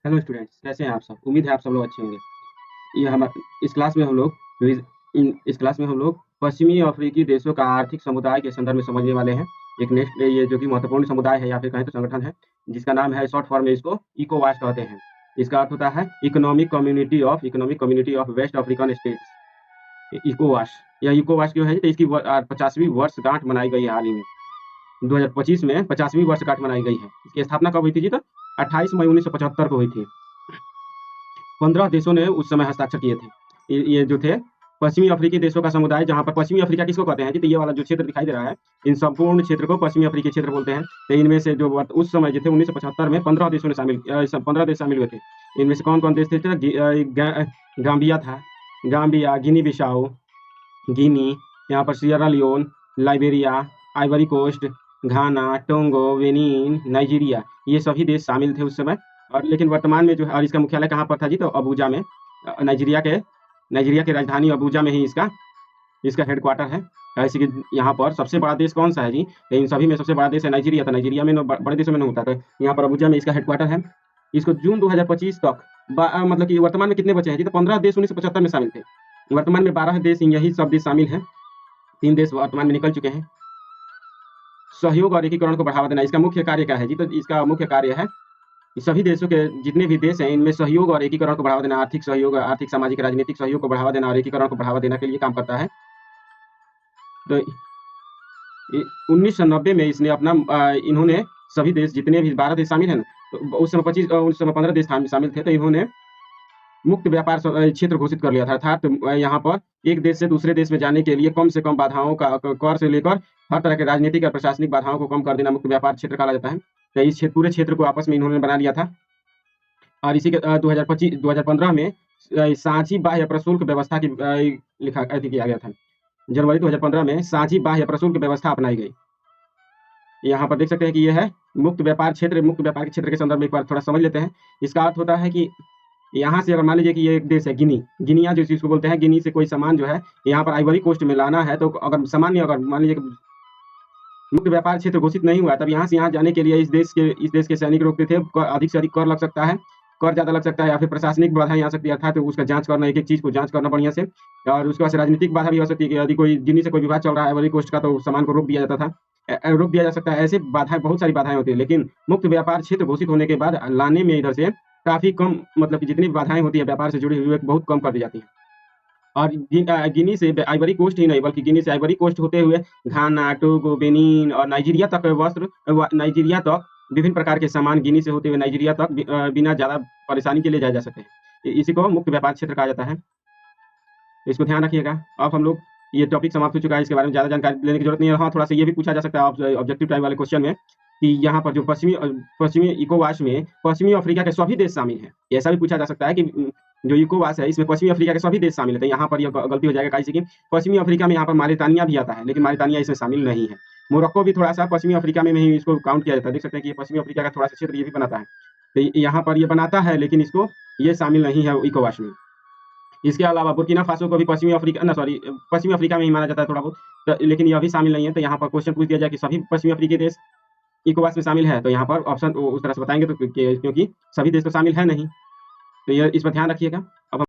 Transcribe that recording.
Hello students, कैसे हैं आप सब? उम्मीद है आप सब लोग अच्छे होंगे। ये हम इस क्लास में हम लोग इस क्लास में हम लोग पश्चिमी अफ्रीकी देशों का आर्थिक समुदाय के संदर्भ में समझने वाले हैं। एक नेक्स्ट ये जो कि महत्वपूर्ण समुदाय है या फिर कहें तो संगठन है, जिसका नाम है, शॉर्ट फॉर्म में इसको इकोवास कहते हैं। इसका अर्थ होता है economic community of West African states. इकोवास, यह इकोवास जो है तो इसकी 50वीं वर्षगांठ मनाई गई है हाल ही में। 2025 में 50वीं वर्षगांठ मनाई गई है। इसकी स्थापना कब हुई थी जी? तो 28 मई 1975 को हुई थी। 15 देशों ने उस समय हस्ताक्षर किए थे। ये जो थे पश्चिमी अफ्रीकी देशों का समुदाय, जहाँ पर पश्चिमी अफ्रीका किसको कहते हैं जी? तो ये वाला जो क्षेत्र दिखाई दे रहा है, इन संपूर्ण क्षेत्र को पश्चिमी अफ्रीकी क्षेत्र बोलते हैं। तो इनमें से जो उस समय जो थे 1975 में 15 देशों ने 15 देश शामिल हुए थे। इनमें से कौन कौन देश थे? गाम्बिया था, गाम्बिया, गिनी बिसाओ, गिनी, यहाँ पर Sierra Leone, Liberia, Ivory Coast, Ghana, Togo, Benin, Nigeria, ये सभी देश शामिल थे उस समय। और लेकिन वर्तमान में जो है, और इसका मुख्यालय कहाँ पर था जी? तो अबूजा में। नाइजीरिया के राजधानी अबूजा में ही इसका इसका हेडक्वार्टर है। ऐसे कि यहाँ पर सबसे बड़ा देश कौन सा है जी? तो इन सभी में सबसे बड़ा देश है नाइजीरिया। तो नाइजीरिया में बड़े देशों में नहीं होता, तो यहाँ पर अबूजा में इसका हेडक्वार्टर है। इसको जून 2025 तक मतलब कि वर्तमान में कितने बचे हैं जी? तो 15 देश 1975 में शामिल थे। वर्तमान में 12 देश, यही सब देश शामिल हैं। 3 देश वर्तमान में निकल चुके हैं। सहयोग और एकीकरण को बढ़ावा देना इसका मुख्य कार्य क्या है जी? तो इसका मुख्य कार्य है कि सभी देशों के जितने भी देश हैं, इनमें सहयोग और एकीकरण को बढ़ावा देना, आर्थिक सहयोग, आर्थिक, सामाजिक, राजनीतिक सहयोग को बढ़ावा देना और एकीकरण को बढ़ावा देने के लिए काम करता है। तो 1990 में इसने अपना इन्होंने सभी देश, जितने भी 12 देश शामिल हैं, तो उस समय 15 देश शामिल थे, तो इन्होंने मुक्त व्यापार क्षेत्र घोषित कर लिया था। अर्थात यहाँ पर एक देश से दूसरे देश में जाने के लिए कम से कम बाधाओं का, कर से लेकर हर तरह के राजनीतिक और प्रशासनिक बाधाओं को कम कर देना मुक्त व्यापार क्षेत्र कहा जाता है। तो इस पूरे क्षेत्र को आपस में इन्होंने बना लिया था। और इसी के 2015 में सांची बाह्य प्रशुल्क व्यवस्था की लिखा किया गया था। जनवरी 2015 में सांची बाह्य प्रशुल्क व्यवस्था अपनाई गई। यहाँ पर देख सकते हैं कि यह है मुक्त व्यापार क्षेत्र। मुक्त व्यापार के क्षेत्र के संदर्भ में एक बार थोड़ा समझ लेते हैं। इसका अर्थ होता है कि यहाँ से अगर मान लीजिए कि ये एक देश है गिनिया, जो चीज को बोलते हैं, गिनी से कोई सामान जो है यहाँ पर आइवरी कोस्ट में लाना है, तो अगर सामान्य, अगर मान लीजिए मुक्त व्यापार क्षेत्र घोषित नहीं हुआ, तब यहाँ से यहाँ जाने के लिए इस देश के सैनिक रोकते थे। अधिक से अधिक कर लग सकता है, कर ज्यादा लग सकता है, या फिर प्रशासनिक बाधाएं आ सकती है, अर्थात उसका जांच करना, एक एक चीज को जांच करना बढ़िया से। और उसके बाद राजनीतिक बाधा भी हो सकती है कि यदि कोई गिनी से कोई विवाद चल रहा है आइवरी कोस्ट का, तो सामान को रोक दिया जाता था, रोक दिया जा सकता है। ऐसे बाधाएं, बहुत सारी बाधाएं होती है, लेकिन मुक्त व्यापार क्षेत्र घोषित होने के बाद लाने में इधर से काफी कम, मतलब कि जितनी बाधाएं होती है व्यापार से जुड़ी हुई, बहुत कम कर दी जाती है। और गिनी से आइवरी कोस्ट ही नहीं, बल्कि गिनी से आइवरी कोस्ट होते हुए घाना, टोगो, बेनिन और नाइजीरिया तक नाइजीरिया तक विभिन्न प्रकार के सामान गिनी से होते हुए नाइजीरिया तक बिना ज्यादा परेशानी के लिए जाए जा सकते हैं। इसी को मुक्त व्यापार क्षेत्र कहा जाता है। इसको ध्यान रखिएगा। अब हम लोग, ये टॉपिक समाप्त हो चुका है, इसके बारे में ज्यादा जानकारी लेने की जरूरत नहीं है। हाँ, थोड़ा सा ये भी पूछा जा सकता है ऑब्जेक्टिव टाइप वाले क्वेश्चन में कि यहाँ पर जो पश्चिमी इकोवास में पश्चिमी अफ्रीका के सभी देश शामिल हैं। ऐसा भी पूछा जा सकता है कि जो इकोवास है, इसमें पश्चिमी अफ्रीका के सभी देश शामिल है। तो यहाँ पर यह गलती हो जाएगा कैसे कि पश्चिमी अफ्रीका में यहाँ पर मारितानिया भी आता है, लेकिन मारितानिया इसमें शामिल नहीं है। मोरक्को भी थोड़ा सा पश्चिमी अफ्रीका में ही इसको काउंट किया जाता है। देख सकते हैं कि ये पश्चिमी अफ्रीका का थोड़ा सा क्षेत्र ये भी बनाता है। तो यहाँ पर ये बनाता है, लेकिन इसको ये शामिल नहीं है इकोवास में। इसके अलावा बुर्किना फासो को भी पश्चिमी अफ्रीका में ही माना जाता है थोड़ा बहुत, तो लेकिन यह भी शामिल नहीं है। तो यहाँ पर क्वेश्चन पूछ दिया जाए कि सभी पश्चिमी अफ्रीकी देश इकोवास में शामिल है, तो यहाँ पर ऑप्शन उस तरह से बताएंगे, तो क्योंकि सभी देश तो शामिल है नहीं। तो ये इस पर ध्यान रखिएगा। अब